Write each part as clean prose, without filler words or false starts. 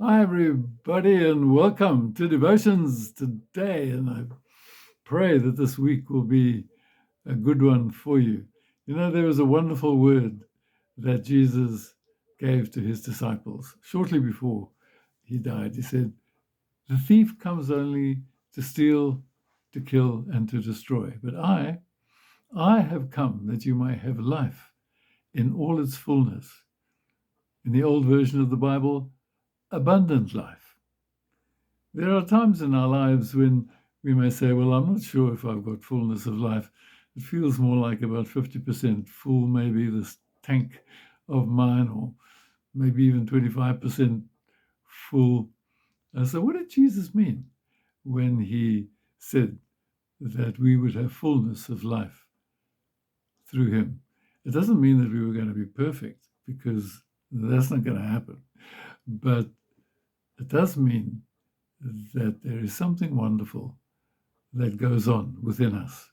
Hi, everybody, and welcome to Devotions today. And I pray that this week will be a good one for you. You know, there was a wonderful word that Jesus gave to his disciples shortly before he died. He said, "The thief comes only to steal, to kill, and to destroy. But I have come that you may have life in all its fullness." In the old version of the Bible, abundant life. There are times in our lives when we may say, well, I'm not sure if I've got fullness of life. It feels more like about 50% full, maybe this tank of mine, or maybe even 25% full. So what did Jesus mean when he said that we would have fullness of life through him? It doesn't mean that we were going to be perfect, because that's not going to happen. But it does mean that there is something wonderful that goes on within us.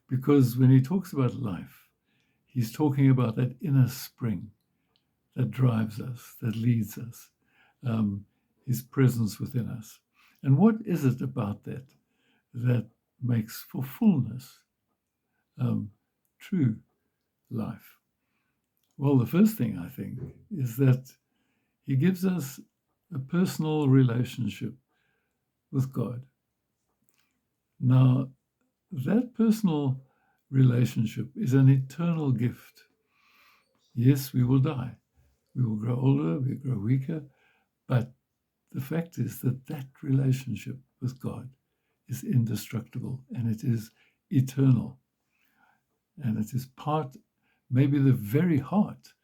Because when he talks about life, he's talking about that inner spring that drives us, that leads us, his presence within us. And what is it about that makes for fullness true life? Well, the first thing I think is that he gives us a personal relationship with God. Now, that personal relationship is an eternal gift. Yes, we will die. We will grow older, we grow weaker, but the fact is that that relationship with God is indestructible, and it is eternal. And it is part, maybe the very heart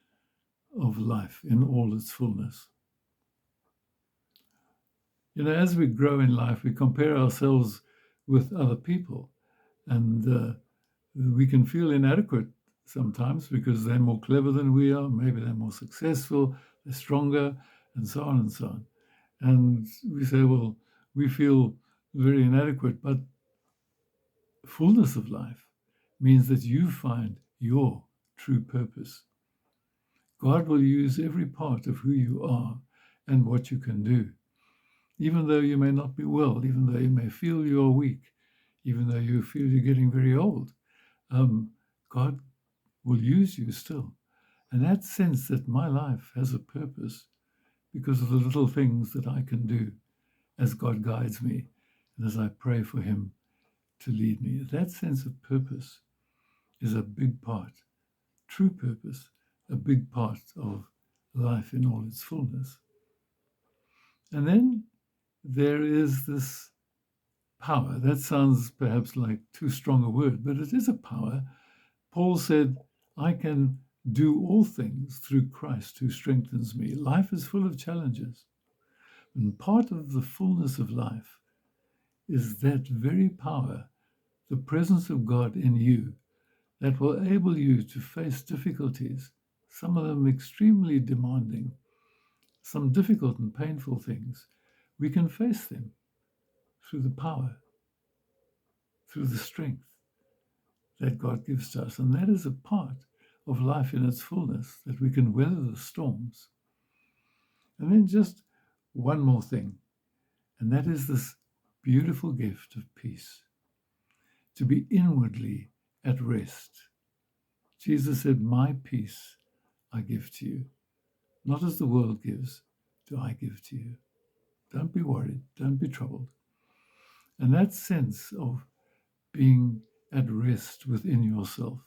of life in all its fullness. You know, as we grow in life, we compare ourselves with other people, and we can feel inadequate sometimes because they're more clever than we are, maybe they're more successful, they're stronger, and so on and so on. And we say, well, we feel very inadequate, but fullness of life means that you find your true purpose. God will use every part of who you are and what you can do, even though you may not be well, even though you may feel you're weak, even though you feel you're getting very old. God will use you still. And that sense that my life has a purpose because of the little things that I can do as God guides me and as I pray for him to lead me. That sense of purpose is a big part, true purpose, a big part of life in all its fullness. And then there is this power. That sounds perhaps like too strong a word, but it is a power. Paul said, I can do all things through Christ who strengthens me. Life is full of challenges. And part of the fullness of life is that very power, the presence of God in you, that will enable you to face difficulties, some of them extremely demanding, some difficult and painful things. We can face them through the power, through the strength that God gives to us. And that is a part of life in its fullness, that we can weather the storms. And then just one more thing, and that is this beautiful gift of peace, to be inwardly at rest. Jesus said, my peace I give to you. Not as the world gives, do I give to you. Don't be worried, don't be troubled. And that sense of being at rest within yourself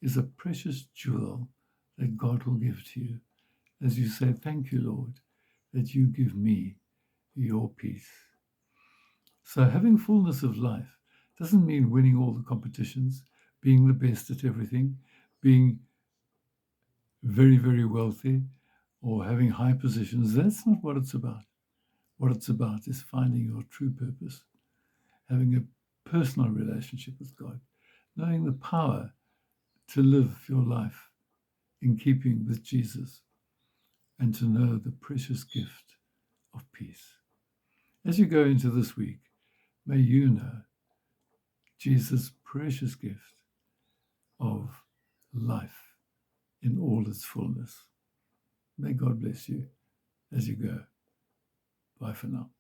is a precious jewel that God will give to you as you say, thank you, Lord, that you give me your peace. So having fullness of life doesn't mean winning all the competitions, being the best at everything, being very, very wealthy, or having high positions. That's not what it's about. What it's about is finding your true purpose, having a personal relationship with God, knowing the power to live your life in keeping with Jesus, and to know the precious gift of peace. As you go into this week, may you know Jesus' precious gift of life in all its fullness. May God bless you. as you go. Bye for now.